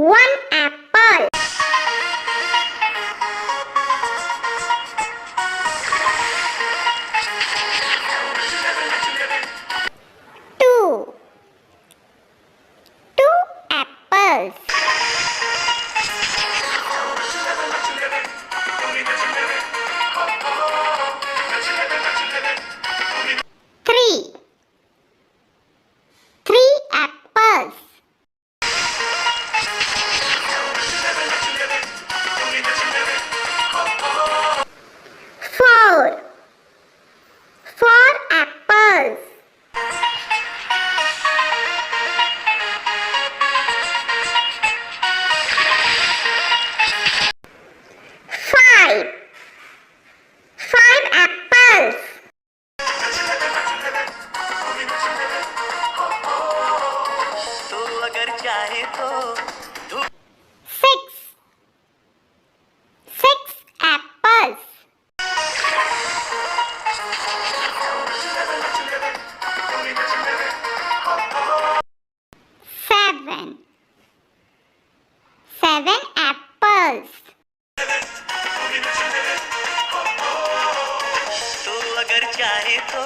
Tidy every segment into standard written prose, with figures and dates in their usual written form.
One apple. Two. Two apples. Three. Three apples. Four. Four apples. Five. Five apples. तो अगर चाहे तो Six. Six apples. Seven. Seven apples. तो अगर चाहे तो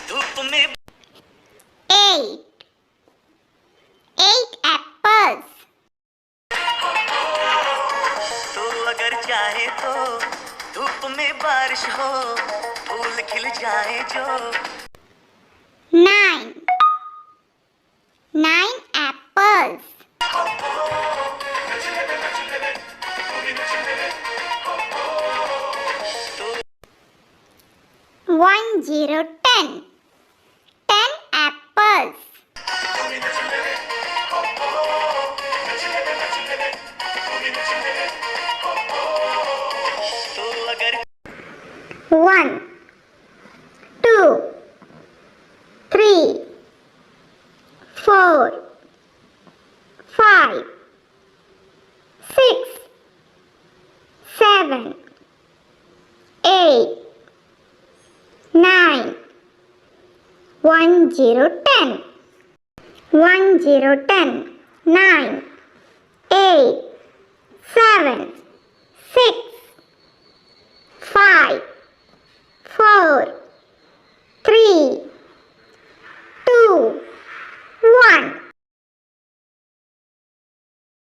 धूप में Eight. Eight apples. तो अगर चाहे तो धूप में बारिश हो फूल खिल जाए जो Nine. Nine apples. 10. 10 apples. 1, 2, 3, 4, 5, 6, 7, 8, 9. 1, 0, 10. 1, 0, 10. 9, 8, 7,